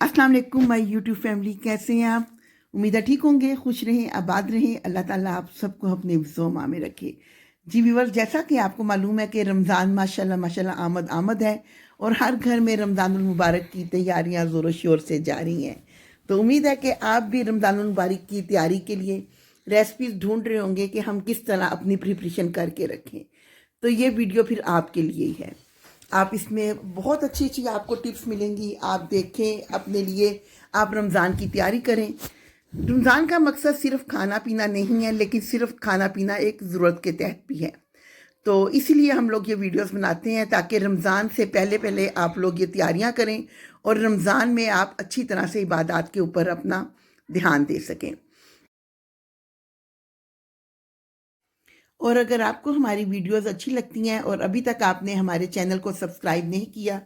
अस्सलाम वालेकुम my YouTube family, कैसे हैं आप? उम्मीद है ठीक होंगे, खुश रहें, आबाद रहें। अल्लाह ताला आप सबको अपने हिफ्ज़-ओ-मा में रखे। जी व्यूअर्स, जैसा कि आपको मालूम है कि रमज़ान माशाल्लाह माशाल्लाह आमद आमद है और हर घर में रमज़ानुल मुबारक की तैयारियां ज़ोरों शोर से जारी हैं। तो उम्मीद है कि आप भी रमज़ानुल मुबारक की तैयारी के लिए रेसिपीज़ ढूंढ रहे होंगे कि हम किस तरह अपनी प्रिपरेशन करके रखें। तो ये वीडियो फिर आपके लिए ही है। आप इसमें बहुत अच्छी अच्छी आपको टिप्स मिलेंगी। आप देखें अपने लिए, आप रमज़ान की तैयारी करें। रमज़ान का मकसद सिर्फ खाना पीना नहीं है, लेकिन सिर्फ खाना पीना एक ज़रूरत के तहत भी है। तो इसीलिए हम लोग ये वीडियोस बनाते हैं ताकि रमज़ान से पहले पहले आप लोग ये तैयारियां करें और रमज़ान में आप अच्छी तरह से इबादत के ऊपर अपना ध्यान दे सकें। और अगर आपको हमारी वीडियोस अच्छी लगती हैं और अभी तक आपने हमारे चैनल को सब्सक्राइब नहीं किया,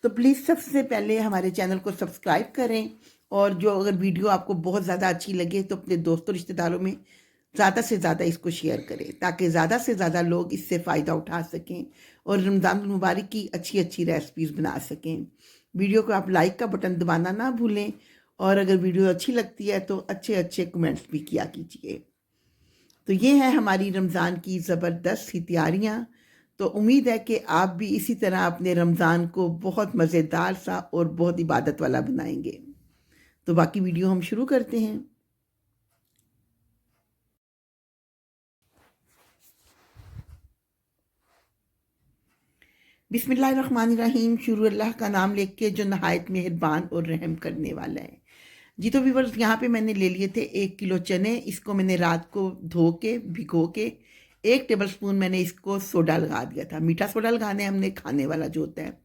तो प्लीज़ सबसे पहले हमारे चैनल को सब्सक्राइब करें। और जो अगर वीडियो आपको बहुत ज़्यादा अच्छी लगे तो अपने दोस्तों रिश्तेदारों में ज़्यादा से ज़्यादा इसको शेयर करें ताकि ज़्यादा से ज़्यादा लोग इससे फ़ायदा उठा सकें और रमज़ान मुबारक की अच्छी अच्छी रेसिपीज़ बना सकें। वीडियो को आप लाइक का बटन दबाना ना भूलें और अगर वीडियो अच्छी लगती है तो अच्छे अच्छे कमेंट्स भी किया कीजिए। तो ये है हमारी रमज़ान की ज़बरदस्त सी तैयारियाँ। तो उम्मीद है कि आप भी इसी तरह अपने रमज़ान को बहुत मज़ेदार सा और बहुत इबादत वाला बनाएंगे। तो बाकी वीडियो हम शुरू करते हैं। बिस्मिल्लाहिर्रहमानिर्रहीम। शुरू अल्लाह का नाम लेके जो नहायत मेहरबान और रहम करने वाला है। जी तो व्यूवर्स, यहाँ पे मैंने ले लिए थे 1 किलो चने। इसको मैंने रात को धो के भिगो के 1 टेबल स्पून मैंने इसको सोडा लगा दिया था। मीठा सोडा लगाना है हमने, खाने वाला जो होता है।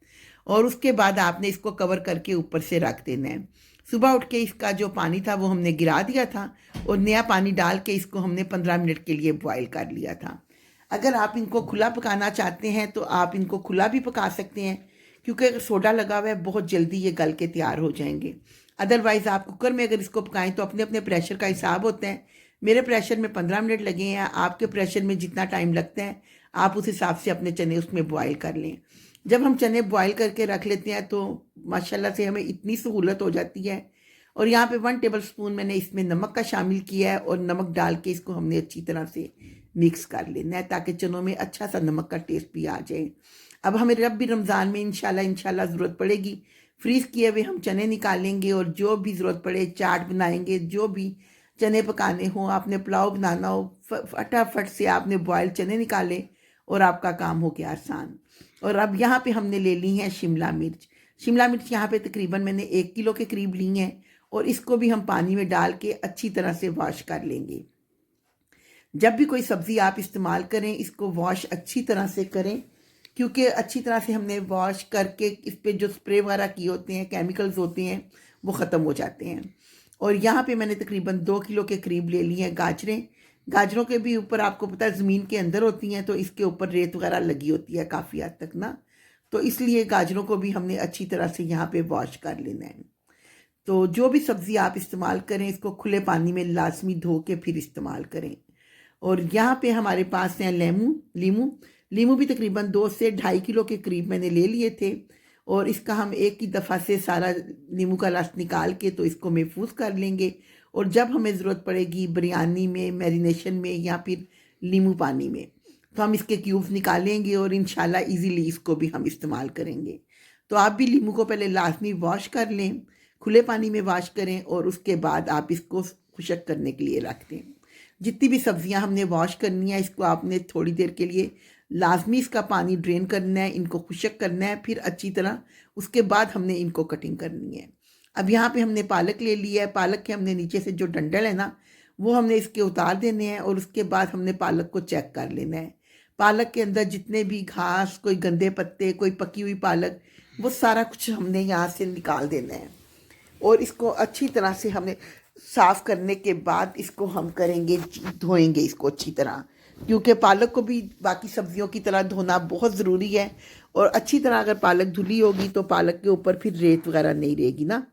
और उसके बाद आपने इसको कवर करके ऊपर से रख देना है। सुबह उठ के इसका जो पानी था वो हमने गिरा दिया था और नया पानी डाल के इसको हमने 15 मिनट के लिए बॉयल कर लिया था। अगर आप इनको खुला पकाना चाहते हैं तो आप इनको खुला भी पका सकते हैं, क्योंकि अगर सोडा लगा हुआ है बहुत जल्दी ये गल के तैयार हो जाएंगे। अदरवाइज़ आप कुकर में अगर इसको पकाएं तो अपने अपने प्रेशर का हिसाब होता है। मेरे प्रेशर में 15 मिनट लगे हैं, आपके प्रेशर में जितना टाइम लगता है आप उस हिसाब से अपने चने उसमें बॉयल कर लें। जब हम चने बॉयल करके रख लेते हैं तो माशाल्लाह से हमें इतनी सहूलत हो जाती है। और यहाँ पे 1 टेबल स्पून मैंने इसमें नमक का शामिल किया है और नमक डाल के इसको हमने अच्छी तरह से मिक्स कर लेना है ताकि चनों में अच्छा सा नमक का टेस्ट भी आ जाए। अब हमें रब भी रमज़ान में इंशाल्लाह ज़रूरत पड़ेगी, फ्रीज़ किए हुए हम चने निकालेंगे और जो भी ज़रूरत पड़े चाट बनाएंगे, जो भी चने पकाने हो, आपने पुलाव बनाना हो, फटाफट से आपने बॉयल चने निकाले और आपका काम हो गया आसान। और अब यहाँ पे हमने ले ली है शिमला मिर्च। शिमला मिर्च यहाँ पे तकरीबन मैंने 1 किलो के करीब ली हैं और इसको भी हम पानी में डाल के अच्छी तरह से वॉश कर लेंगे। जब भी कोई सब्ज़ी आप इस्तेमाल करें इसको वॉश अच्छी तरह से करें, क्योंकि अच्छी तरह से हमने वॉश करके इस पर जो स्प्रे वगैरह किए होते हैं, केमिकल्स होते हैं, वो ख़त्म हो जाते हैं। और यहाँ पे मैंने तकरीबन 2 किलो के करीब ले ली हैं गाजरें। गाजरों के भी ऊपर आपको पता है ज़मीन के अंदर होती हैं, तो इसके ऊपर रेत वगैरह लगी होती है काफ़ी हद तक ना, तो इसलिए गाजरों को भी हमने अच्छी तरह से यहाँ पे वॉश कर लेना है। तो जो भी सब्ज़ी आप इस्तेमाल करें इसको खुले पानी में लाजमी धो के फिर इस्तेमाल करें। और यहाँ पे हमारे पास हैं लीमू। लीमू भी तकरीबन 2 से 2.5 किलो के करीब मैंने ले लिए थे और इसका हम एक ही दफ़ा से सारा नींबू का रस निकाल के तो इसको महफूज कर लेंगे। और जब हमें ज़रूरत पड़ेगी बिरयानी में, मैरिनेशन में या फिर नींबू पानी में, तो हम इसके क्यूब्स निकालेंगे और इंशाल्लाह इजीली इसको भी हम इस्तेमाल करेंगे। तो आप भी नींबू को पहले लाजमी वॉश कर लें, खुले पानी में वॉश करें और उसके बाद आप इसको खुशक करने के लिए रख दें। जितनी भी सब्जियां हमने वॉश करनी है इसको आपने थोड़ी देर के लिए लाजमी इसका पानी ड्रेन करना है, इनको खुशक करना है, फिर अच्छी तरह उसके बाद हमने इनको कटिंग करनी है। अब यहाँ पे हमने पालक ले लिया है। पालक के हमने नीचे से जो डंडल है ना वो हमने इसके उतार देने हैं और उसके बाद हमने पालक को चेक कर लेना है। पालक के अंदर जितने भी घास, कोई गंदे पत्ते, कोई पकी हुई पालक, वो सारा कुछ हमने यहाँ से निकाल देना है। और इसको अच्छी तरह से हमें साफ़ करने के बाद इसको हम करेंगे, धोएंगे इसको अच्छी तरह, क्योंकि पालक को भी बाकी सब्जियों की तरह धोना बहुत ज़रूरी है। और अच्छी तरह अगर पालक धुली होगी तो पालक के ऊपर फिर रेत वगैरह नहीं रहेगी ना।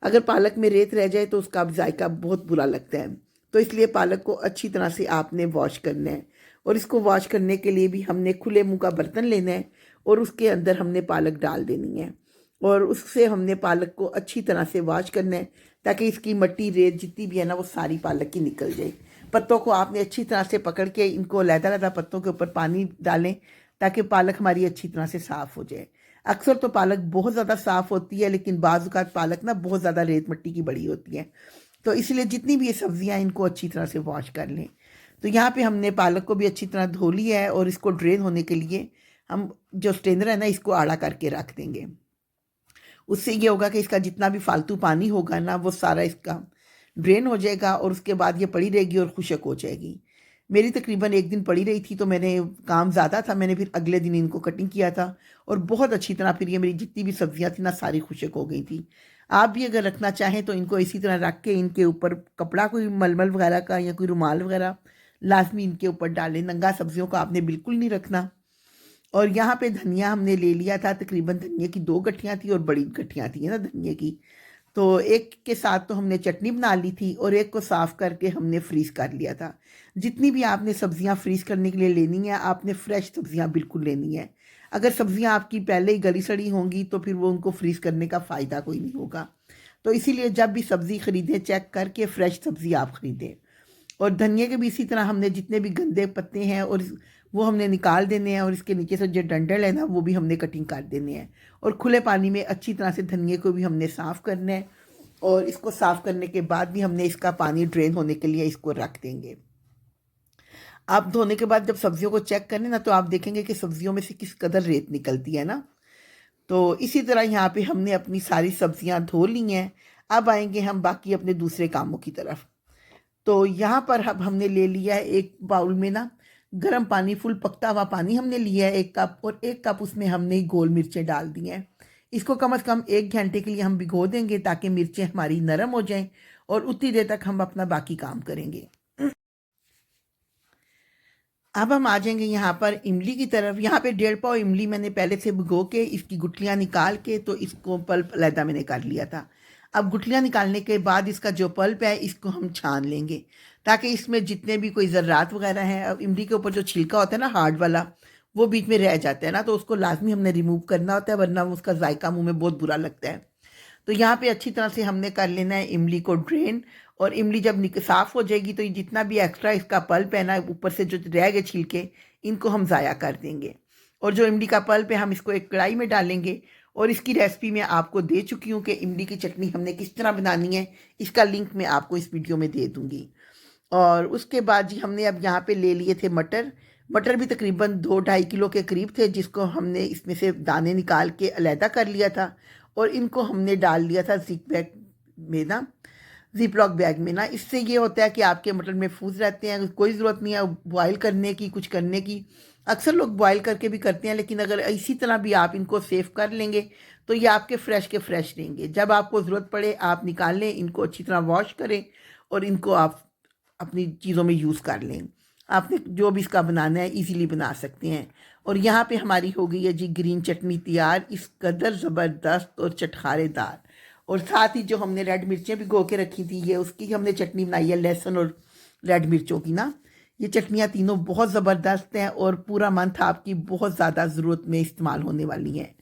अगर पालक में रेत रह जाए तो उसका अब जायका बहुत बुरा लगता है। तो इसलिए पालक को अच्छी तरह से आपने वॉश करना है। और इसको वॉश करने के लिए भी हमने खुले मुंह का बर्तन लेना है और उसके अंदर हमने पालक डाल देनी है और उससे हमने पालक को अच्छी तरह से वॉश करना है ताकि इसकी मट्टी रेत जितनी भी है ना वो सारी पालक की निकल जाए। पत्तों को आपने अच्छी तरह से पकड़ के इनको लहदा-लहदा पत्तों के ऊपर पानी डालें ताकि पालक हमारी अच्छी तरह से साफ़ हो जाए। अक्सर तो पालक बहुत ज़्यादा साफ़ होती है, लेकिन बाज़ औक़ात पालक ना बहुत ज़्यादा रेत मिट्टी की बड़ी होती है। तो इसलिए जितनी भी ये सब्ज़ियाँ इनको अच्छी तरह से वॉश कर लें। तो यहाँ पे हमने पालक को भी अच्छी तरह धो लिया है और इसको ड्रेन होने के लिए हम जो स्ट्रेनर है ना इसको आड़ा करके रख देंगे। उससे ये होगा कि इसका जितना भी फालतू पानी होगा ना वो सारा इसका ड्रेन हो जाएगा और उसके बाद ये पड़ी रहेगी और खुशक हो जाएगी। मेरी तकरीबन एक दिन पड़ी रही थी तो मैंने काम ज़्यादा था, मैंने फिर अगले दिन इनको कटिंग किया था और बहुत अच्छी तरह फिर ये मेरी जितनी भी सब्जियां थी ना सारी खुशक हो गई थी। आप भी अगर रखना चाहें तो इनको इसी तरह रख के इनके ऊपर कपड़ा कोई मलमल वगैरह का या कोई रुमाल वगैरह लाजमी इनके ऊपर डालें। नंगा सब्जियों को आपने बिल्कुल नहीं रखना। और यहाँ पे धनिया हमने ले लिया था, तकरीबन धनिया की 2 गठियाँ थी और बड़ी गठियाँ थी ना धनिया की। तो एक के साथ तो हमने चटनी बना ली थी और एक को साफ़ करके हमने फ्रीज़ कर लिया था। जितनी भी आपने सब्जियां फ्रीज़ करने के लिए लेनी है, आपने फ्रेश सब्जियां बिल्कुल लेनी है। अगर सब्जियां आपकी पहले ही गली सड़ी होंगी तो फिर वो उनको फ्रीज़ करने का फ़ायदा कोई नहीं होगा। तो इसीलिए जब भी सब्ज़ी ख़रीदें चेक करके फ्रेश सब्ज़ी आप ख़रीदें। और धनिया के भी इसी तरह हमने जितने भी गंदे पत्ते हैं और वो हमने निकाल देने हैं और इसके नीचे से जो डंठल है ना वो भी हमने कटिंग कर देने हैं। और खुले पानी में अच्छी तरह से धनिया को भी हमने साफ़ करना है और इसको साफ़ करने के बाद भी हमने इसका पानी ड्रेन होने के लिए इसको रख देंगे। आप धोने के बाद जब सब्जियों को चेक करें ना तो आप देखेंगे कि सब्जियों में से किस कदर रेत निकलती है ना। तो इसी तरह यहाँ पे हमने अपनी सारी सब्जियाँ धो ली हैं। अब आएंगे हम बाकी अपने दूसरे कामों की तरफ। तो यहाँ पर अब हमने ले लिया है एक बाउल में ना गर्म पानी, फुल पकता हुआ पानी हमने लिया है 1 कप और 1 कप उसमें हमने गोल मिर्चें डाल दी हैं। इसको कम से कम 1 घंटे के लिए हम भिगो देंगे ताकि मिर्चें हमारी नरम हो जाएं और उतनी देर तक हम अपना बाकी काम करेंगे। अब हम आ जाएंगे यहाँ पर इमली की तरफ। यहाँ पे 1.5 पाव इमली मैंने पहले से भिगो के इसकी गुठलियाँ निकाल के तो इसको पल्प अलहदा मैंने कर लिया था। अब गुठलियाँ निकालने के बाद इसका जो पल्प है इसको हम छान लेंगे ताकि इसमें जितने भी कोई ज़र्रात वगैरह हैं, अब इमली के ऊपर जो छिलका होता है ना हार्ड वाला वो बीच में रह जाता है ना, तो उसको लाजमी हमने रिमूव करना होता है वरना उसका जायका मुँह में बहुत बुरा लगता है। तो यहाँ पे अच्छी तरह से हमने कर लेना है इमली को ड्रेन। और इमली जब साफ़ हो जाएगी तो ये जितना भी एक्स्ट्रा इसका पल्प है ना ऊपर से जो रह गए छिलके इनको हम ज़ाया कर देंगे। और जो इमली का पल्प है हम इसको एक कढ़ाई में डालेंगे और इसकी रेसिपी मैं आपको दे चुकी हूँ कि इमली की चटनी हमने किस तरह बनानी है। इसका लिंक मैं आपको इस वीडियो में दे दूँगी। और उसके बाद जी हमने अब यहाँ पे ले लिए थे मटर। मटर भी तकरीबन 2-2.5 किलो के करीब थे जिसको हमने इसमें से दाने निकाल के अलहदा कर लिया था और इनको हमने डाल दिया था ज़िप लॉक बैग में ना। इससे ये होता है कि आपके मटर महफूज रहते हैं, कोई ज़रूरत नहीं है बॉयल करने की, कुछ करने की। अक्सर लोग बॉयल करके भी करते हैं, लेकिन अगर इसी तरह भी आप इनको सेव कर लेंगे तो ये आपके फ्रेश के फ्रेश रहेंगे। जब आपको ज़रूरत पड़े आप निकाल लें, इनको अच्छी तरह वॉश करें और इनको आप अपनी चीज़ों में यूज़ कर लें। आपने जो भी इसका बनाना है इजीली बना सकते हैं। और यहाँ पे हमारी हो गई है जी ग्रीन चटनी तैयार, इस कदर ज़बरदस्त और चटखारेदार। और साथ ही जो हमने रेड मिर्चें भिगो के रखी थी ये उसकी हमने चटनी बनाई है, लहसुन और रेड मिर्चों की ना। ये चटनियाँ तीनों बहुत ज़बरदस्त हैं और पूरा मंथ आपकी बहुत ज़्यादा ज़रूरत में इस्तेमाल होने वाली हैं।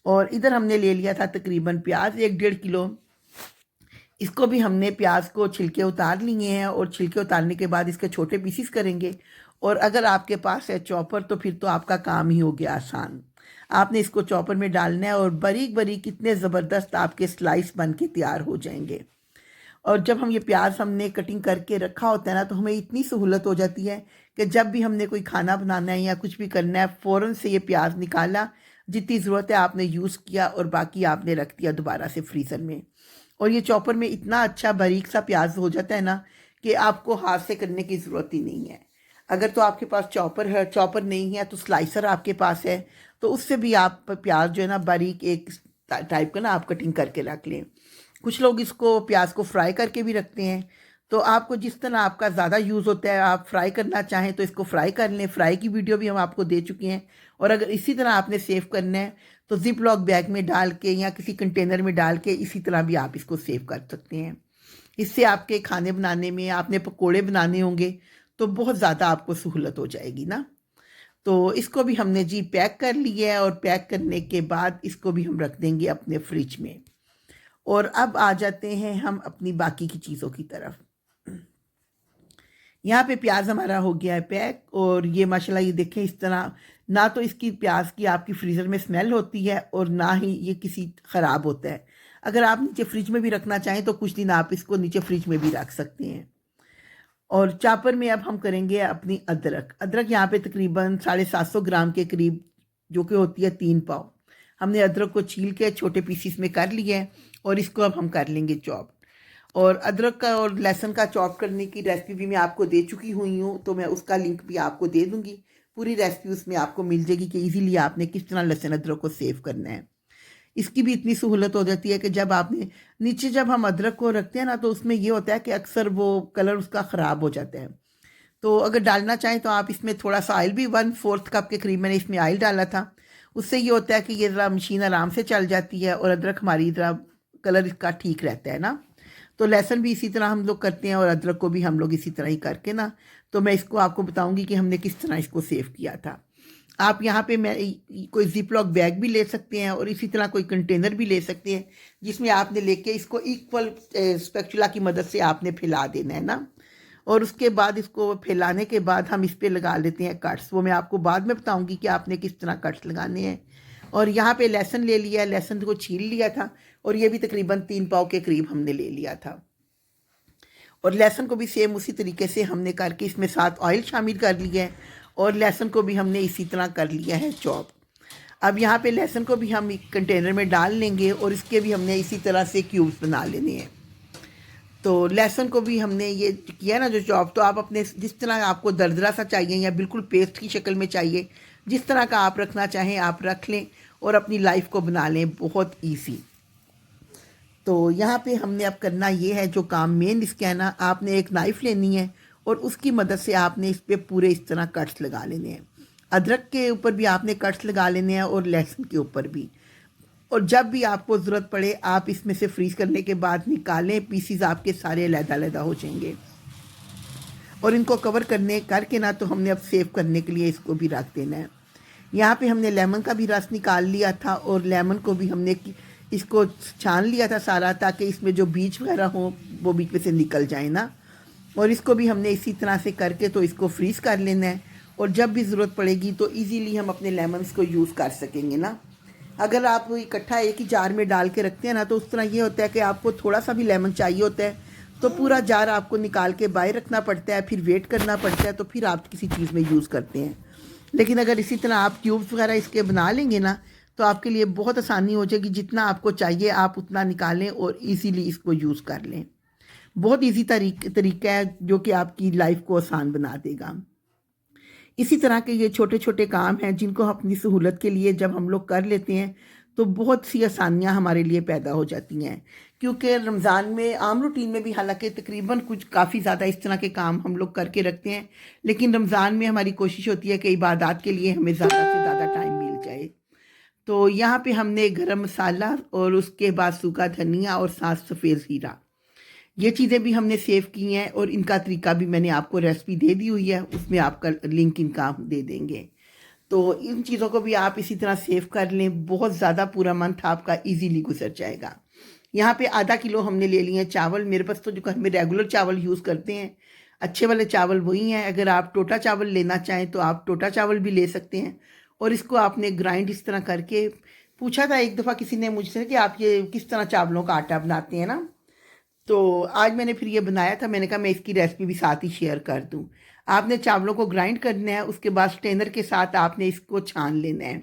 और इधर हमने ले लिया था तकरीबन प्याज 1-1.5 किलो। इसको भी हमने प्याज को छिलके उतार लिए हैं और छिलके उतारने के बाद इसके छोटे पीसीस करेंगे। और अगर आपके पास है चॉपर तो फिर तो आपका काम ही हो गया आसान। आपने इसको चॉपर में डालना है और बारीक बारीक कितने ज़बरदस्त आपके स्लाइस बन के तैयार हो जाएंगे। और जब हम ये प्याज हमने कटिंग करके रखा होता है ना तो हमें इतनी सहूलत हो जाती है कि जब भी हमने कोई खाना बनाना है या कुछ भी करना है फ़ौरन से ये प्याज निकाला, जितनी ज़रूरत है आपने यूज़ किया और बाकी आपने रख दिया दोबारा से फ्रीज़र में। और ये चॉपर में इतना अच्छा बारीक सा प्याज हो जाता है ना कि आपको हाथ से करने की ज़रूरत ही नहीं है। अगर तो आपके पास चॉपर है, चॉपर नहीं है तो स्लाइसर आपके पास है तो उससे भी आप प्याज जो है ना बारीक एक टाइप का ना आप कटिंग करके रख लें। कुछ लोग इसको प्याज को फ्राई करके भी रखते हैं। तो आपको जिस तरह आपका ज़्यादा यूज़ होता है, आप फ्राई करना चाहें तो इसको फ्राई कर लें। फ्राई की वीडियो भी हम आपको दे चुके हैं। और अगर इसी तरह आपने सेव करना है तो ज़िप लॉक बैग में डाल के या किसी कंटेनर में डाल के इसी तरह भी आप इसको सेव कर सकते हैं। इससे आपके खाने बनाने में, आपने पकोड़े बनाने होंगे तो बहुत ज़्यादा आपको सहूलत हो जाएगी ना। तो इसको भी हमने जी पैक कर लिया है और पैक करने के बाद इसको भी हम रख देंगे अपने फ्रिज में। और अब आ जाते हैं हम अपनी बाकी की चीज़ों की तरफ। यहाँ पे प्याज हमारा हो गया है पैक, और ये माशाल्लाह ये देखें इस तरह, ना तो इसकी प्याज की आपकी फ्रीज़र में स्मेल होती है और ना ही ये किसी ख़राब होता है। अगर आप नीचे फ्रिज में भी रखना चाहें तो कुछ दिन आप इसको नीचे फ्रिज में भी रख सकते हैं। और चापर में अब हम करेंगे अपनी अदरक। अदरक यहाँ पे तकरीबन 750 ग्राम के करीब, जो कि होती है 3 पाव। हमने अदरक को छील के छोटे पीसीस में कर लिया है और इसको अब हम कर लेंगे चॉप। और अदरक का और लहसुन का चॉप करने की रेसिपी भी मैं आपको दे चुकी हुई हूँ, तो मैं उसका लिंक भी आपको दे दूँगी। पूरी रेसिपी उसमें आपको मिल जाएगी कि ईज़िली आपने किस तरह लहसुन अदरक को सेव करना है। इसकी भी इतनी सहूलत हो जाती है कि जब आपने नीचे जब हम अदरक को रखते हैं ना, तो उसमें ये होता है कि अक्सर वो कलर उसका ख़राब हो जाता है। तो अगर डालना चाहें तो आप इसमें थोड़ा सा ऑयल भी 1/4 कप के करीब मैंने इसमें ऑयल डाला था। उससे ये होता है कि ये ज़रा मशीन आराम से चल जाती है और अदरक हमारी ज़रा कलर इसका ठीक रहता है ना। तो लहसुन भी इसी तरह हम लोग करते हैं और अदरक को भी हम लोग इसी तरह ही करके ना, तो मैं इसको आपको बताऊंगी कि हमने किस तरह इसको सेव किया था। आप यहाँ पे मैं कोई जिप लॉक बैग भी ले सकते हैं और इसी तरह कोई कंटेनर भी ले सकते हैं, जिसमें आपने लेके इसको इक्वल स्पैचुला की मदद से आपने फैला देना है ना। और उसके बाद इसको फैलाने के बाद हम इस पर लगा लेते हैं कट्स। वो मैं आपको बाद में बताऊंगी कि आपने किस तरह कट्स लगाने हैं। और यहाँ पे लहसुन ले लिया, लहसुन को छील लिया था और ये भी तकरीबन 3 पाव के करीब हमने ले लिया था। और लहसुन को भी सेम उसी तरीके से हमने करके इसमें साथ ऑयल शामिल कर लिया है और लहसुन को भी हमने इसी तरह कर लिया है चॉप। अब यहाँ पे लहसुन को भी हम एक कंटेनर में डाल लेंगे और इसके भी हमने इसी तरह से क्यूब्स बना लेने हैं। तो लहसुन को भी हमने ये किया ना जो चॉप, तो आप अपने जिस तरह आपको दरदरा सा चाहिए या बिल्कुल पेस्ट की शक्ल में चाहिए, जिस तरह का आप रखना चाहें आप रख लें और अपनी लाइफ को बना लें बहुत ईजी। तो यहाँ पे हमने अब करना ये है जो काम मेन इसका है ना, आपने एक नाइफ़ लेनी है और उसकी मदद से आपने इस पर पूरे इस तरह कट्स लगा लेने हैं। अदरक के ऊपर भी आपने कट्स लगा लेने हैं और लहसुन के ऊपर भी। और जब भी आपको ज़रूरत पड़े आप इसमें से फ्रीज़ करने के बाद निकालें, पीसीज आपके सारे अलग-अलग हो जाएंगे। और इनको कवर करके ना, तो हमने अब सेव करने के लिए इसको भी रख देना है। यहाँ पे हमने लेमन का भी रस निकाल लिया था और लेमन को भी हमने इसको छान लिया था सारा, ताकि इसमें जो बीज वगैरह हो वो बीच में से निकल जाए ना। और इसको भी हमने इसी तरह से करके तो इसको फ्रीज़ कर लेना है और जब भी ज़रूरत पड़ेगी तो इजीली हम अपने लेमन्स को यूज़ कर सकेंगे ना। अगर आप इकट्ठा एक ही जार में डाल के रखते हैं ना, तो उस तरह ये होता है कि आपको थोड़ा सा भी लेमन चाहिए होता है तो पूरा जार आपको निकाल के बाहर रखना पड़ता है, फिर वेट करना पड़ता है, तो फिर आप किसी चीज़ में यूज़ करते हैं। लेकिन अगर इसी तरह आप ट्यूब्स वगैरह इसके बना लेंगे ना, तो आपके लिए बहुत आसानी हो जाएगी। जितना आपको चाहिए आप उतना निकालें और इजीली इसको यूज़ कर लें। बहुत इजी तरीका है जो कि आपकी लाइफ को आसान बना देगा। इसी तरह के ये छोटे छोटे काम हैं जिनको हम अपनी सहूलत के लिए जब हम लोग कर लेते हैं तो बहुत सी आसानियां हमारे लिए पैदा हो जाती हैं। क्योंकि रमज़ान में आम रूटीन में भी हालांकि तकरीबन कुछ काफ़ी ज़्यादा इस तरह के काम हम लोग करके रखते हैं, लेकिन रमज़ान में हमारी कोशिश होती है कि इबादत के लिए हमें ज़्यादा से ज़्यादा टाइम मिल जाए। तो यहाँ पे हमने गरम मसाला और उसके बाद सूखा धनिया और साथ सफ़ेद ज़ीरा, ये चीज़ें भी हमने सेव की हैं और इनका तरीका भी मैंने आपको रेसिपी दे दी हुई है, उसमें आपका लिंक इनका दे देंगे। तो इन चीज़ों को भी आप इसी तरह सेव कर लें, बहुत ज़्यादा पूरा मंथ आपका इजीली गुजर जाएगा। यहाँ पे आधा किलो हमने ले लिए हैं चावल। मेरे पास तो जो घर में रेगुलर चावल यूज़ करते हैं अच्छे वाले चावल वही हैं। अगर आप टोटा चावल लेना चाहें तो आप टोटा चावल भी ले सकते हैं। और इसको आपने ग्राइंड इस तरह करके, पूछा था एक दफ़ा किसी ने मुझसे कि आप ये किस तरह चावलों का आटा बनाते हैं ना, तो आज मैंने फिर ये बनाया था। मैंने कहा मैं इसकी रेसिपी भी साथ ही शेयर कर दूं। आपने चावलों को ग्राइंड करना है, उसके बाद स्ट्रेनर के साथ आपने इसको छान लेना है।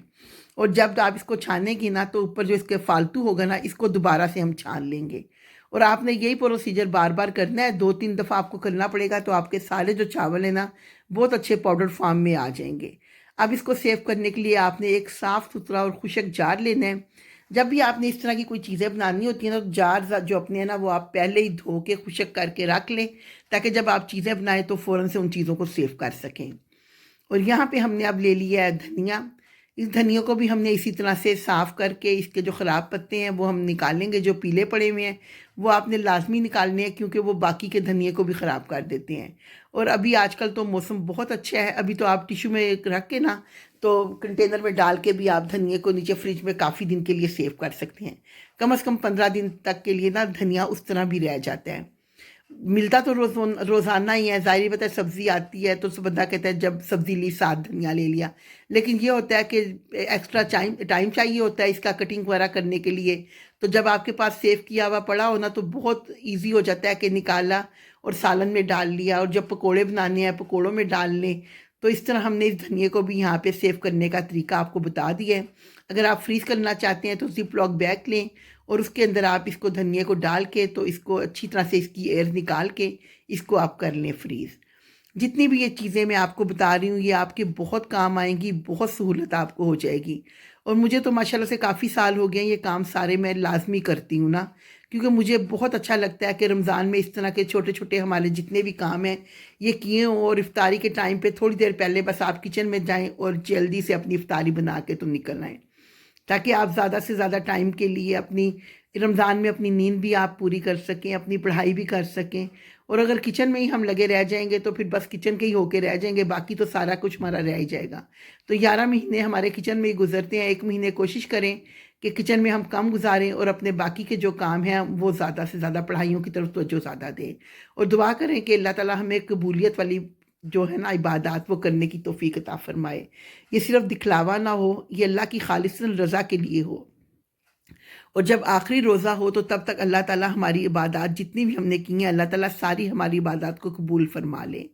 और जब आप इसको छानेंगे ना, तो ऊपर जो इसके फालतू होगा ना, इसको दोबारा से हम छान लेंगे। और आपने यही प्रोसीजर बार बार करना है, 2-3 दफ़ा आपको करना पड़ेगा, तो आपके सारे जो चावल है ना बहुत अच्छे पाउडर फॉर्म में आ जाएंगे। अब इसको सेव करने के लिए आपने एक साफ़ सुथरा और खुशक जार लेना है। जब भी आपने इस तरह की कोई चीज़ें बनानी होती हैं ना, तो जार जो अपने हैं ना वो आप पहले ही धो के खुशक करके रख लें, ताकि जब आप चीज़ें बनाएं तो फ़ौरन से उन चीज़ों को सेव कर सकें। और यहाँ पे हमने अब ले लिया है धनिया। इस धनिया को भी हमने इसी तरह से साफ़ करके इसके जो ख़राब पत्ते हैं वो हम निकालेंगे, जो पीले पड़े हुए हैं वो आपने लाजमी निकालने हैं, क्योंकि वो बाकी के धनिए को भी ख़राब कर देते हैं। और अभी आजकल तो मौसम बहुत अच्छा है, अभी तो आप टिश्यू में रख के ना, तो कंटेनर में डाल के भी आप धनिए को नीचे फ्रिज में काफ़ी दिन के लिए सेव कर सकते हैं। कम से कम 15 दिन तक के लिए ना धनिया उस तरह भी रह जाता है। मिलता तो रोज़ाना ही है, ज़ाहिर पता है सब्ज़ी आती है तो बंदा कहता है जब सब्ज़ी ली साथ धनिया ले लिया, लेकिन ये होता है कि एक्स्ट्रा टाइम चाहिए होता है इसका कटिंग वगैरह करने के लिए। तो जब आपके पास सेव किया हुआ पड़ा हो ना तो बहुत ईजी हो जाता है कि निकाला और सालन में डाल लिया, और जब पकोड़े बनाने हैं पकोड़ों में डाल लें। तो इस तरह हमने इस धनिए को भी यहाँ पे सेव करने का तरीका आपको बता दिया है। अगर आप फ्रीज़ करना चाहते हैं तो जिप लॉक बैग लें और उसके अंदर आप इसको धनिए को डाल के, तो इसको अच्छी तरह से इसकी एयर निकाल के इसको आप कर लें फ्रीज़। जितनी भी ये चीज़ें मैं आपको बता रही हूँ ये आपके बहुत काम आएंगी, बहुत सहूलत आपको हो जाएगी। और मुझे तो माशाल्लाह से काफ़ी साल हो गए हैं ये काम सारे मैं लाजमी करती हूँ ना, क्योंकि मुझे बहुत अच्छा लगता है कि रमज़ान में इस तरह के छोटे छोटे हमारे जितने भी काम हैं ये किए हों, और इफ्तारी के टाइम पे थोड़ी देर पहले बस आप किचन में जाएं और जल्दी से अपनी इफ्तारी बना के तो निकल आएँ, ताकि आप ज़्यादा से ज़्यादा टाइम के लिए अपनी रमज़ान में अपनी नींद भी आप पूरी कर सकें, अपनी पढ़ाई भी कर सकें। और अगर किचन में ही हम लगे रह जाएंगे तो फिर बस किचन के ही होके रह जाएंगे, बाकी तो सारा कुछ हमारा रह ही जाएगा। तो 11 महीने हमारे किचन में ही गुजरते हैं, 1 महीने कोशिश करें कि किचन में हम कम गुजारें और अपने बाकी के जो काम हैं वो ज़्यादा से ज़्यादा पढ़ाइयों की तरफ तवज्जो ज़्यादा दें। और दुआ करें कि अल्लाह ताला हमें कबूलियत वाली जो है ना इबादत वो करने की तौफीक अता फरमाए। ये सिर्फ दिखलावा ना हो, ये अल्लाह की खालिसन रज़ा के लिए हो। और जब आखिरी रोज़ा हो तो तब तक अल्लाह ताला हमारी इबादत जितनी भी हमने की हैं अल्लाह ताला सारी हमारी इबादत को कबूल फरमा ले।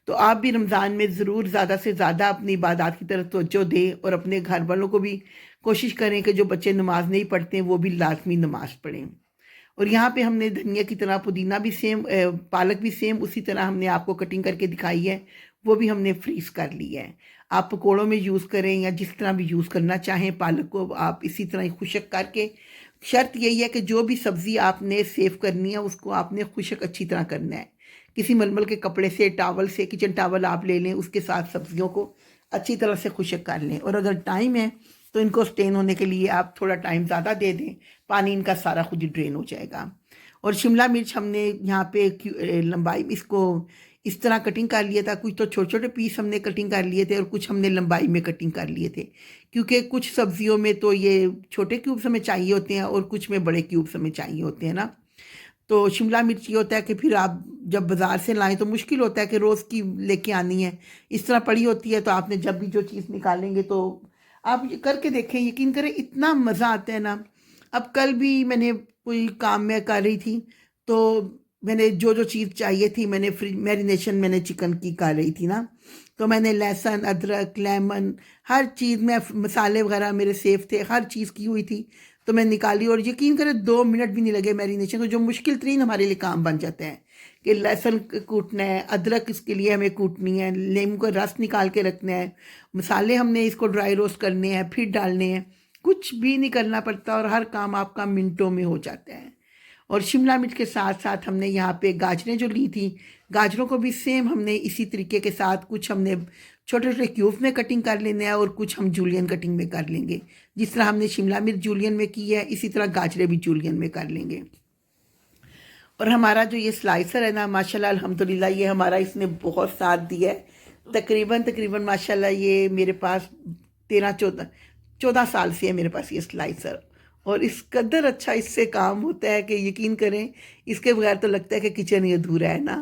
तो आप भी रमज़ान में ज़रूर ज़्यादा से ज़्यादा अपनी इबादत की तरफ तवज्जो दें, और अपने घर वालों को भी कोशिश करें कि जो बच्चे नमाज नहीं पढ़ते हैं वो भी लाजमी नमाज पढ़ें। और यहाँ पे हमने धनिया की तरह पुदीना भी सेम, पालक भी सेम उसी तरह हमने आपको कटिंग करके दिखाई है, वो भी हमने फ्रीज़ कर लिया है। आप पकोड़ों में यूज़ करें या जिस तरह भी यूज़ करना चाहें, पालक को आप इसी तरह ही खुशक करके, शर्त यही है कि जो भी सब्ज़ी आपने सेव करनी है उसको आपने खुशक अच्छी तरह करना है। किसी मलमल के कपड़े से, टावल से, किचन टावल आप ले लें, उसके साथ सब्ज़ियों को अच्छी तरह से खुशक कर लें। और अगर टाइम है तो इनको स्टेन होने के लिए आप थोड़ा टाइम ज़्यादा दे दें, पानी इनका सारा खुद ही ड्रेन हो जाएगा। और शिमला मिर्च हमने यहाँ पे लंबाई इसको इस तरह कटिंग कर लिया था, कुछ तो छोटे छोटे पीस हमने कटिंग कर लिए थे और कुछ हमने लंबाई में कटिंग कर लिए थे, क्योंकि कुछ सब्जियों में तो ये छोटे क्यूब्स हमें चाहिए होते हैं और कुछ में बड़े क्यूब्स हमें चाहिए होते हैं ना। तो शिमला मिर्च ये होता है कि फिर आप जब बाज़ार से लाएं तो मुश्किल होता है कि रोज़ की लेके आनी है, इस तरह पड़ी होती है, तो आपने जब भी जो चीज़ निकालेंगे तो आप ये करके देखें, यकीन करें इतना मज़ा आता है ना। अब कल भी मैंने कोई काम मैं कर रही थी, तो मैंने जो जो चीज़ चाहिए थी मैंने फ्रिज मैरिनेशन मैंने चिकन की कर रही थी ना, तो मैंने लहसुन, अदरक, लेमन, हर चीज़ में मसाले वगैरह मेरे सेफ थे, हर चीज़ की हुई थी। तो मैं निकाली और यकीन करें 2 मिनट भी नहीं लगे मैरिनेशन को, जो मुश्किल तरीन हमारे लिए काम बन जाते हैं कि लहसुन कूटना है, अदरक इसके लिए हमें कूटनी है, नींबू का रस निकाल के रखना है, मसाले हमने इसको ड्राई रोस्ट करने हैं फिर डालने हैं, कुछ भी नहीं करना पड़ता और हर काम आपका मिनटों में हो जाता है। और शिमला मिर्च के साथ साथ हमने यहाँ पे गाजरें जो ली थी, गाजरों को भी सेम हमने इसी तरीके के साथ कुछ हमने छोटे छोटे क्यूब्स में कटिंग कर लेना है और कुछ हम जूलियन कटिंग में कर लेंगे। जिस तरह हमने शिमला मिर्च जूलियन में की है इसी तरह गाजरें भी जूलियन में कर लेंगे। और हमारा जो ये स्लाइसर है ना, माशाल्लाह अल्हम्दुलिल्लाह ये हमारा इसने बहुत साथ दिया है। तकरीबन माशाल्लाह ये मेरे पास 13-14 साल से है मेरे पास ये स्लाइसर, और इस कदर अच्छा इससे काम होता है कि यकीन करें इसके बगैर तो लगता है कि किचन ही अधूरा है ना।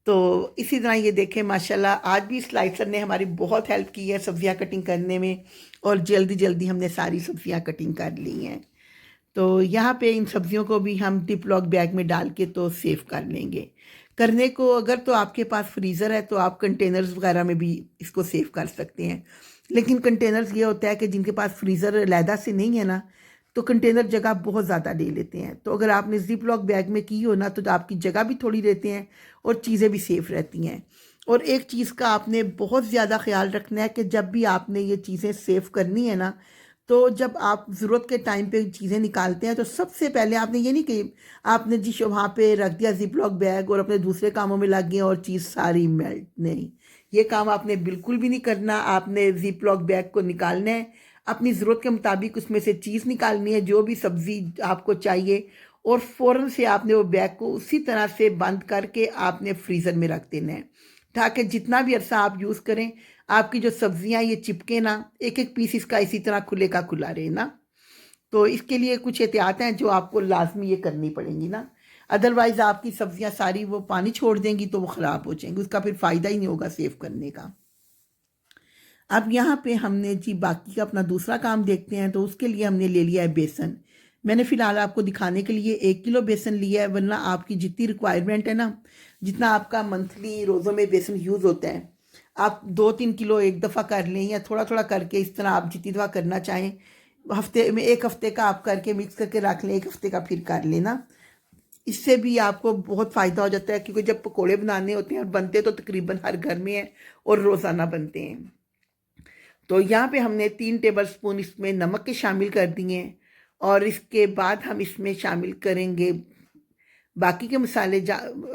तो इसी तरह ये देखें माशाल्लाह आज भी स्लाइसर ने हमारी बहुत हेल्प की है सब्जियां कटिंग करने में, और जल्दी जल्दी हमने सारी सब्जियां कटिंग कर ली हैं। तो यहाँ पे इन सब्जियों को भी हम टिप लॉक बैग में डाल के तो सेव कर लेंगे। करने को अगर तो आपके पास फ्रीज़र है तो आप कंटेनर्स वगैरह में भी इसको सेव कर सकते हैं, लेकिन कंटेनर्स ये होता है कि जिनके पास फ्रीज़र अलहदा से नहीं है ना, तो कंटेनर जगह बहुत ज़्यादा ले लेते हैं। तो अगर आपने जिप लॉक बैग में की हो ना तो आपकी जगह भी थोड़ी रहती हैं और चीज़ें भी सेफ रहती हैं। और एक चीज़ का आपने बहुत ज़्यादा ख्याल रखना है कि जब भी आपने ये चीज़ें सेव करनी है ना, तो जब आप ज़रूरत के टाइम पे चीज़ें निकालते हैं तो सबसे पहले आपने ये नहीं कि आपने वहाँ पे रख दिया जिप लॉक बैग और अपने दूसरे कामों में लग गए और चीज़ सारी मेल्ट, नहीं, ये काम आपने बिल्कुल भी नहीं करना। आपने ज़िप लॉक बैग को निकालना है, अपनी ज़रूरत के मुताबिक उसमें से चीज़ निकालनी है, जो भी सब्ज़ी आपको चाहिए, और फ़ौरन से आपने वो बैग को उसी तरह से बंद करके आपने फ्रीज़र में रख देना है, ताकि जितना भी अरसा आप यूज़ करें आपकी जो सब्ज़ियाँ ये चिपके ना, एक एक पीस इसका इसी तरह खुले का खुला रहे ना। तो इसके लिए कुछ एहतियात हैं जो आपको लाजमी ये करनी पड़ेंगी ना, अदरवाइज़ आपकी सब्जियां सारी वो पानी छोड़ देंगी तो वो ख़राब हो जाएंगी, उसका फिर फ़ायदा ही नहीं होगा सेव करने का। अब यहाँ पे हमने जी बाकी का अपना दूसरा काम देखते हैं। तो उसके लिए हमने ले लिया है बेसन। मैंने फ़िलहाल आपको दिखाने के लिए 1 किलो बेसन लिया है, वरना आपकी जितनी रिक्वायरमेंट है ना, जितना आपका मंथली रोज़ों में बेसन यूज़ होता है, आप 2-3 किलो एक दफ़ा कर लें, या थोड़ा थोड़ा करके इस तरह आप जितनी दफ़ा करना चाहें, हफ्ते में 1 हफ्ते का आप करके मिक्स करके रख लें, 1 हफ्ते का फिर कर लेना। इससे भी आपको बहुत फ़ायदा हो जाता है, क्योंकि जब पकोड़े बनाने होते हैं, और बनते तो तकरीबन हर घर में है और रोज़ाना बनते हैं। तो यहाँ पे हमने 3 टेबल स्पून इसमें नमक के शामिल कर दिए हैं, और इसके बाद हम इसमें शामिल करेंगे बाकी के मसाले।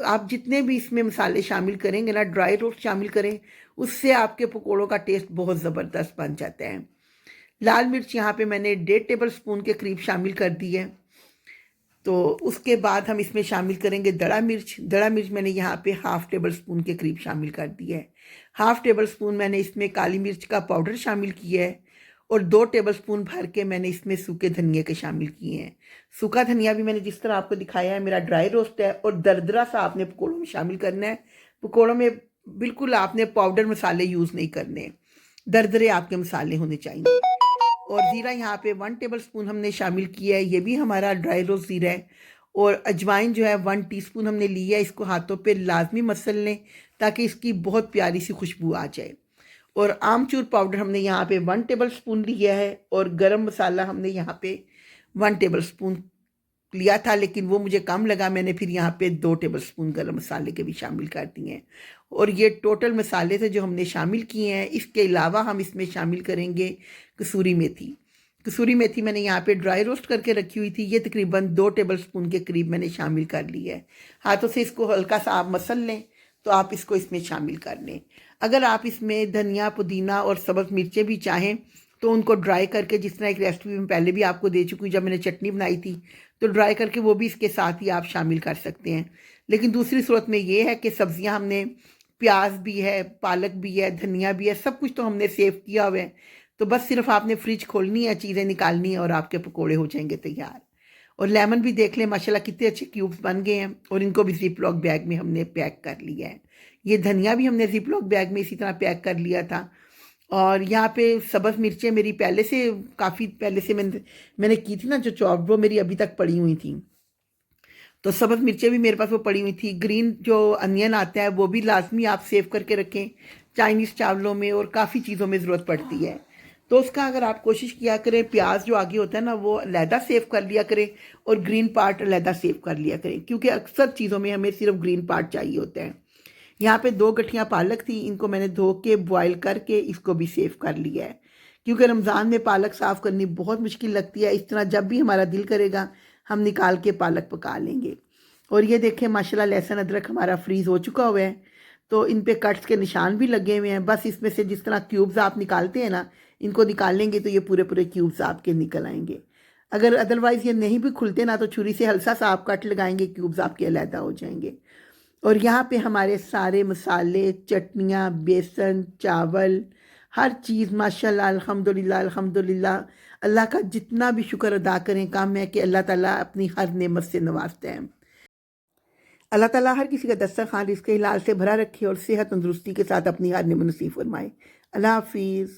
आप जितने भी इसमें मसाले शामिल करेंगे ना, ड्राई रोस्ट शामिल करें, उससे आपके पकोड़ों का टेस्ट बहुत ज़बरदस्त बन जाता है। लाल मिर्च यहाँ पे मैंने 1.5 टेबल स्पून के करीब शामिल कर दी है। तो उसके बाद हम इसमें शामिल करेंगे दड़ा मिर्च। दड़ा मिर्च मैंने यहाँ पे 1/2 टेबल स्पून के करीब शामिल कर दिया है। 1/2 टेबल स्पून मैंने इसमें काली मिर्च का पाउडर शामिल किया है, और 2 टेबल स्पून भर के मैंने इसमें सूखे धनिया के शामिल किए हैं। सूखा धनिया भी मैंने जिस तरह आपको दिखाया है मेरा ड्राई रोस्ट है, और दरदरा सा आपने पकौड़ों में शामिल करना है। पकौड़ों में बिल्कुल आपने पाउडर मसाले यूज़ नहीं करने, दरदरे आपके मसाले होने चाहिए। और ज़ीरा यहाँ पे 1 टेबल स्पून हमने शामिल किया है, ये भी हमारा ड्राई रोस्ट ज़ीरा है। और अजवाइन जो है 1 टीस्पून हमने लिया है, इसको हाथों पे लाजमी मसल लें ताकि इसकी बहुत प्यारी सी खुशबू आ जाए। और आमचूर पाउडर हमने यहाँ पे 1 टेबल स्पून लिया है, और गरम मसाला हमने यहाँ पे 1 टेबल स्पून लिया था, लेकिन वो मुझे कम लगा, मैंने फिर यहाँ पे 2 टेबल स्पून गरम मसाले के भी शामिल कर दिए हैं। और ये टोटल मसाले थे जो हमने शामिल किए हैं। इसके अलावा हम इसमें शामिल करेंगे कसूरी मेथी। कसूरी मेथी मैंने यहाँ पे ड्राई रोस्ट करके रखी हुई थी, ये तकरीबन 2 टेबल स्पून के करीब मैंने शामिल कर ली है। हाथों से इसको हल्का सा आप मसल लें, तो आप इसको इसमें शामिल कर लें। अगर आप इसमें धनिया, पुदीना और सब्ज़ मिर्चें भी चाहें तो उनको ड्राई करके, जिस तरह एक रेसिपी में पहले भी आपको दे चुकी हूँ जब मैंने चटनी बनाई थी, तो ड्राई करके वो भी इसके साथ ही आप शामिल कर सकते हैं। लेकिन दूसरी सूरत में ये है कि सब्ज़ियाँ हमने, प्याज भी है, पालक भी है, धनिया भी है, सब कुछ तो हमने सेव किया हुआ है। तो बस सिर्फ आपने फ्रिज खोलनी है, चीज़ें निकालनी है, और आपके पकोड़े हो जाएंगे तैयार। और लेमन भी देख लें माशाल्लाह कितने अच्छे क्यूब्स बन गए हैं, और इनको भी जिप लॉक बैग में हमने पैक कर लिया है। ये धनिया भी हमने जिप लॉक बैग में इसी तरह पैक कर लिया था। और यहाँ पे सब्ज़ मिर्चें मेरी पहले से, काफ़ी पहले से मैंने की थी ना जो चॉप, वो मेरी अभी तक पड़ी हुई थी। तो सब्ज़ मिर्चें भी मेरे पास वो पड़ी हुई थी। ग्रीन जो अनियन आता है वो भी लाजमी आप सेव करके रखें, चाइनीज़ चावलों में और काफ़ी चीज़ों में ज़रूरत पड़ती है। तो उसका अगर आप कोशिश किया करें, प्याज जो आगे होता है ना वो अलहदा सेव कर लिया करें, और ग्रीन पार्ट अलहदा सेव कर लिया करें, क्योंकि अक्सर चीज़ों में हमें सिर्फ ग्रीन पार्ट चाहिए होता है। यहाँ पे 2 गठियाँ पालक थी, इनको मैंने धो के बॉयल करके इसको भी सेव कर लिया है, क्योंकि रमज़ान में पालक साफ़ करनी बहुत मुश्किल लगती है। इस तरह जब भी हमारा दिल करेगा हम निकाल के पालक पका लेंगे। और ये देखें माशाल्लाह लहसुन अदरक हमारा फ्रीज़ हो चुका हुआ है, तो इन पे कट्स के निशान भी लगे हुए हैं। बस इसमें से जिस तरह क्यूब्स आप निकालते हैं ना, इनको निकाल लेंगे तो ये पूरे पूरे क्यूब्स आपके निकल आएंगे। अगर अदरवाइज़ ये नहीं भी खुलते ना, तो छुरी से हल्का सा आप कट लगाएंगे, क्यूब्स आपके अलहदा हो जाएंगे। और यहाँ पे हमारे सारे मसाले, चटनियाँ, बेसन, चावल, हर चीज़ माशाल्लाह अल्हम्दुलिल्लाह अल्हम्दुलिल्लाह। अल्लाह का जितना भी शुक्र अदा करें कम है कि अल्लाह ताला अपनी हर नेमत से नवाजते हैं। अल्लाह ताला हर किसी का दस्तरखान रिज़्क़ हिलाल से भरा रखे, और सेहत तंदुरुस्ती के साथ अपनी हर नेमत नसीब फरमाए। अल्लाह हाफिज़।